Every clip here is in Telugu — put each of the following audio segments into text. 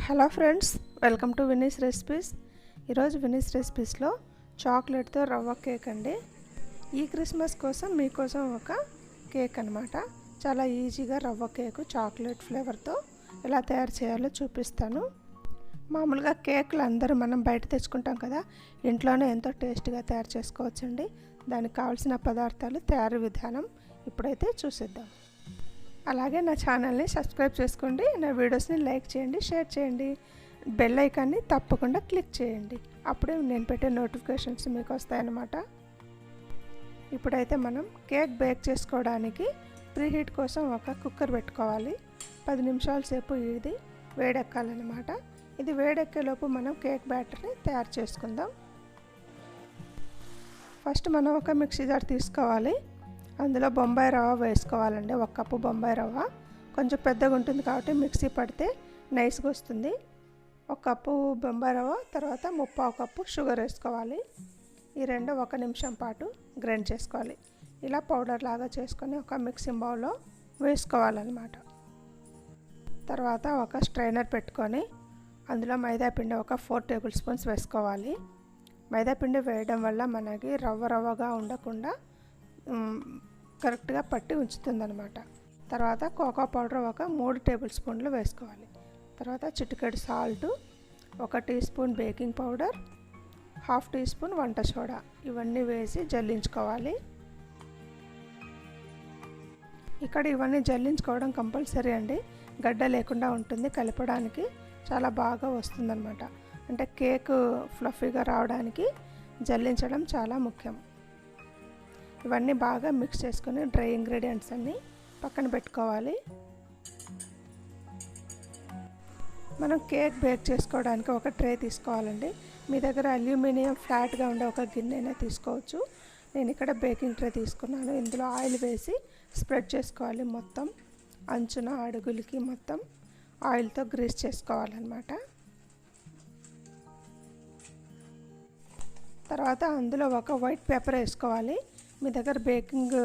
Hello friends, welcome to Vini's recipes. ఈరోజు వినీస్ రెసిపీస్లో చాక్లెట్తో రవ్వ కేక్ అండి. ఈ క్రిస్మస్ కోసం మీకోసం ఒక కేక్ అనమాట. చాలా ఈజీగా రవ్వ కేకు చాక్లెట్ ఫ్లేవర్తో ఎలా తయారు చేయాలో చూపిస్తాను. మామూలుగా కేకులు అందరూ మనం బయట తెచ్చుకుంటాం కదా, ఇంట్లోనే ఎంతో టేస్టీగా తయారు చేసుకోవచ్చండి. దానికి కావాల్సిన పదార్థాలు, తయారీ విధానం ఇప్పుడైతే చూసేద్దాం. అలాగే నా ఛానల్ని సబ్స్క్రైబ్ చేసుకోండి, నా వీడియోస్ని లైక్ చేయండి, షేర్ చేయండి, బెల్ ఐకాన్ని తప్పకుండా క్లిక్ చేయండి. అప్పుడే నేను పెట్టే నోటిఫికేషన్స్ మీకు వస్తాయన్నమాట. ఇప్పుడైతే మనం కేక్ బేక్ చేసుకోవడానికి ప్రీహీట్ కోసం ఒక కుక్కర్ పెట్టుకోవాలి. 10 నిమిషాల సేపు ఇది వేడెక్కాలన్నమాట. ఇది వేడెక్కేలోపు మనం కేక్ బ్యాటర్ని తయారు చేసుకుందాం. ఫస్ట్ మనం ఒక మిక్సీ జార్ తీసుకోవాలి. అందులో బొంబాయి రవ్వ వేసుకోవాలండి. 1 కప్పు బొంబాయి రవ్వ. కొంచెం పెద్దగా ఉంటుంది కాబట్టి మిక్సీ పడితే నైస్గా వస్తుంది. 1 కప్పు బొంబాయి రవ్వ, తర్వాత 3/4 కప్పు షుగర్ వేసుకోవాలి. ఈ రెండు 1 నిమిషం పాటు గ్రైండ్ చేసుకోవాలి. ఇలా పౌడర్ లాగా చేసుకొని ఒక మిక్సింగ్ బౌల్లో వేసుకోవాలన్నమాట. తర్వాత ఒక స్ట్రైనర్ పెట్టుకొని అందులో మైదాపిండి ఒక 4 టేబుల్ స్పూన్స్ వేసుకోవాలి. మైదాపిండి వేయడం వల్ల మనకి రవ్వగా ఉండకుండా కరెక్ట్గా పట్టి ఉంచుతుందన్నమాట. తర్వాత కోకో పౌడర్ ఒక 3 టేబుల్ స్పూన్లు వేసుకోవాలి. తర్వాత చిటికెడు salt, 1 teaspoon baking powder, 1/2 teaspoon వంట సోడా, ఇవన్నీ వేసి జల్లించుకోవాలి. ఇక్కడ ఇవన్నీ జల్లించుకోవడం కంపల్సరీ అండి. గడ్డ లేకుండా ఉంటుంది, కలపడానికి చాలా బాగా వస్తుందన్నమాట. అంటే కేక్ ఫ్లఫీగా రావడానికి జల్లించడం చాలా ముఖ్యం. ఇవన్నీ బాగా మిక్స్ చేసుకొని డ్రై ఇంగ్రీడియంట్స్ అన్నీ పక్కన పెట్టుకోవాలి. మనం కేక్ బేక్ చేసుకోవడానికి ఒక ట్రే తీసుకోవాలండి. మీ దగ్గర అల్యూమినియం ఫ్లాట్గా ఉండే ఒక గిన్నెనే తీసుకోవచ్చు. నేను ఇక్కడ బేకింగ్ ట్రే తీసుకున్నాను. ఇందులో ఆయిల్ వేసి స్ప్రెడ్ చేసుకోవాలి. మొత్తం అంచున అడుగులకి మొత్తం ఆయిల్తో గ్రీస్ చేసుకోవాలన్నమాట. తర్వాత అందులో ఒక వైట్ పేపర్ వేసుకోవాలి. మీ దగ్గర బేకింగ్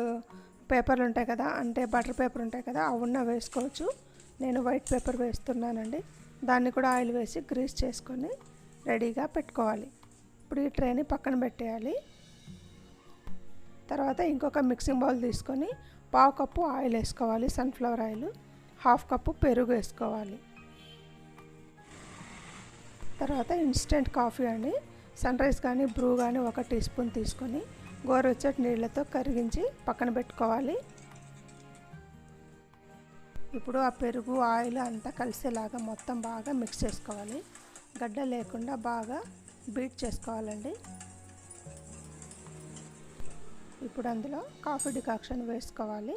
పేపర్లు ఉంటాయి కదా, అంటే బటర్ పేపర్ ఉంటాయి కదా, అవి ఉన్న వేసుకోవచ్చు. నేను వైట్ పేపర్ వేస్తున్నానండి. దాన్ని కూడా ఆయిల్ వేసి గ్రీస్ చేసుకొని రెడీగా పెట్టుకోవాలి. ఇప్పుడు ఈ ట్రేని పక్కన పెట్టేయాలి. తర్వాత ఇంకొక మిక్సింగ్ బౌల్ తీసుకొని 1/2 కప్పు ఆయిల్ వేసుకోవాలి, సన్ఫ్లవర్ ఆయిల్. 1/2 కప్పు పెరుగు వేసుకోవాలి. తర్వాత ఇన్స్టెంట్ కాఫీ అండి, సన్ రైజ్ కానీ బ్రూ కానీ 1 టీ స్పూన్ తీసుకొని గోరువెచ్చటి నీళ్ళతో కరిగించి పక్కన పెట్టుకోవాలి. ఇప్పుడు ఆ పెరుగు ఆయిల్ అంతా కలిసేలాగా మొత్తం బాగా మిక్స్ చేసుకోవాలి. గడ్డ లేకుండా బాగా బీట్ చేసుకోవాలండి. ఇప్పుడు అందులో కాఫీ డికాక్షన్ వేసుకోవాలి.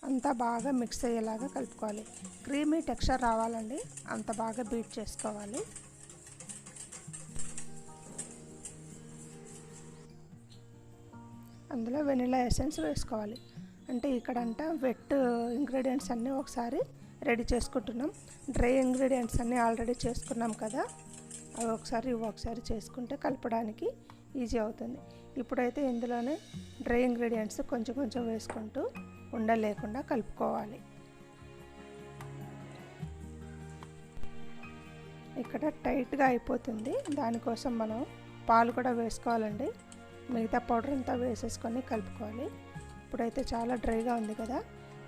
అంతా బాగా మిక్స్ అయ్యేలాగా కలుపుకోవాలి. క్రీమీ టెక్స్చర్ రావాలండి, అంత బాగా బీట్ చేసుకోవాలి. అందులో వెనిలా ఎసెన్స్ వేసుకోవాలి. అంటే ఇక్కడంట వెట్ ఇంగ్రీడియంట్స్ అన్నీ ఒకసారి రెడీ చేసుకుంటున్నాం. డ్రై ఇంగ్రీడియంట్స్ అన్నీ ఆల్రెడీ చేసుకున్నాం కదా, అవి ఒకసారి చేసుకుంటే కలపడానికి ఈజీ అవుతుంది. ఇప్పుడైతే ఇందులోనే డ్రై ఇంగ్రీడియంట్స్ కొంచెం వేసుకుంటూ ఉండలేకుండా కలుపుకోవాలి. ఇక్కడ టైట్గా అయిపోతుంది, దానికోసం మనం పాలు కూడా వేసుకోవాలండి. మిగతా పౌడర్ అంతా వేసేసుకొని కలుపుకోవాలి. ఇప్పుడైతే చాలా డ్రైగా ఉంది కదా,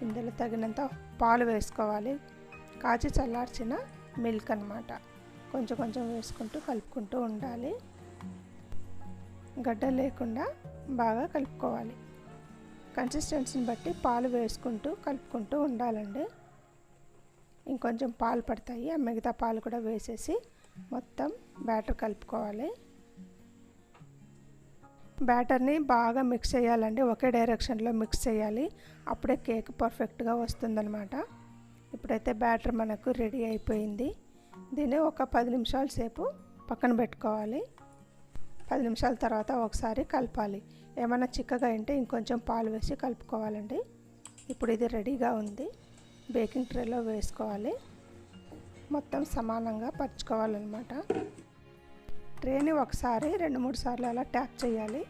ఇందులో తగినంత పాలు వేసుకోవాలి. కాచి చల్లార్చిన మిల్క్ అన్నమాట. కొంచెం వేసుకుంటూ కలుపుకుంటూ ఉండాలి. గడ్డ లేకుండా బాగా కలుపుకోవాలి. కన్సిస్టెన్సీని బట్టి పాలు వేసుకుంటూ కలుపుకుంటూ ఉండాలండి. ఇంకొంచెం పాలు పడతాయి, ఆ మిగతా పాలు కూడా వేసేసి మొత్తం బ్యాటర్ కలుపుకోవాలి. బ్యాటర్ని బాగా మిక్స్ చేయాలండి, ఒకే డైరెక్షన్లో మిక్స్ చేయాలి. అప్పుడే కేక్ పర్ఫెక్ట్గా వస్తుందన్నమాట. ఇప్పుడైతే బ్యాటర్ మనకు రెడీ అయిపోయింది. దీన్ని ఒక 10 నిమిషాల సేపు పక్కన పెట్టుకోవాలి. 10 నిమిషాల తర్వాత ఒకసారి కలపాలి. ఏమైనా చిక్కగా ఉంటే ఇంకొంచెం పాలు వేసి కలుపుకోవాలండి. ఇప్పుడు ఇది రెడీగా ఉంది. బేకింగ్ ట్రేలో వేసుకోవాలి. మొత్తం సమానంగా పరుచుకోవాలన్నమాట. ట్రేని ఒకసారి 2-3 సార్లు అలా ట్యాప్ చేయాలి.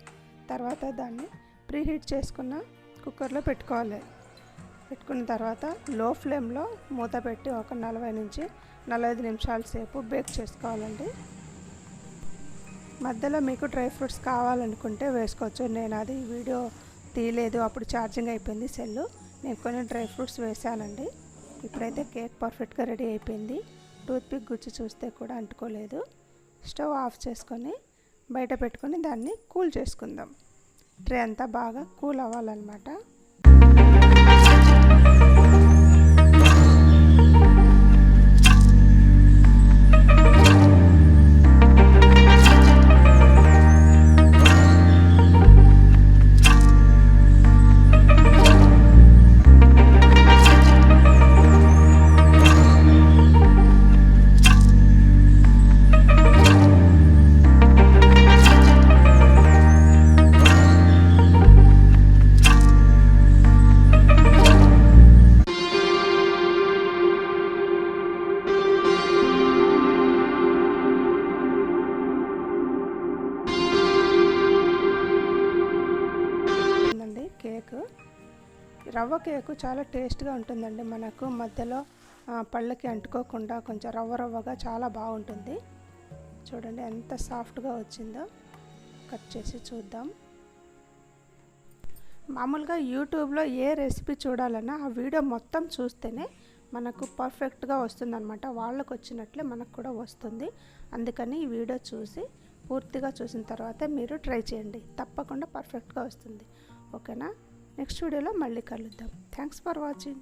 తర్వాత దాన్ని ప్రీహీట్ చేసుకున్న కుక్కర్లో పెట్టుకోవాలి. పెట్టుకున్న తర్వాత లో ఫ్లేమ్లో మూత పెట్టి ఒక 40 నుంచి 45 నిమిషాల సేపు బేక్ చేసుకోవాలండి. మధ్యలో మీకు డ్రై ఫ్రూట్స్ కావాలనుకుంటే వేసుకోవచ్చు. నేను అది వీడియో తీయలేదు, అప్పుడు ఛార్జింగ్ అయిపోయింది సెల్. నేను కొన్ని డ్రై ఫ్రూట్స్ వేసానండి. ఇప్పుడైతే కేక్ పర్ఫెక్ట్గా రెడీ అయిపోయింది. టూత్పిక్ గుచ్చి చూస్తే కూడా అంటుకోలేదు. స్టవ్ ఆఫ్ చేసుకొని బయట పెట్టుకొని దాన్ని కూల్ చేసుకుందాం. ట్రే అంతా బాగా కూల్ అవ్వాలన్నమాట. కేక్ రవ్వ కేకు చాలా టేస్ట్గా ఉంటుందండి. మనకు మధ్యలో పళ్ళకి అంటుకోకుండా కొంచెం రవ్వగా చాలా బాగుంటుంది. చూడండి ఎంత సాఫ్ట్గా వచ్చిందో. కట్ చేసి చూద్దాం. మామూలుగా యూట్యూబ్లో ఏ రెసిపీ చూడాలన్నా ఆ వీడియో మొత్తం చూస్తేనే మనకు పర్ఫెక్ట్గా వస్తుందన్నమాట. వాళ్ళకు వచ్చినట్లే మనకు కూడా వస్తుంది. అందుకని ఈ వీడియో చూసి పూర్తిగా చూసిన తర్వాత మీరు ట్రై చేయండి, తప్పకుండా పర్ఫెక్ట్గా వస్తుంది. ఓకేనా? నెక్స్ట్ వీడియోలో మళ్ళీ కలుద్దాం. Thanks for watching.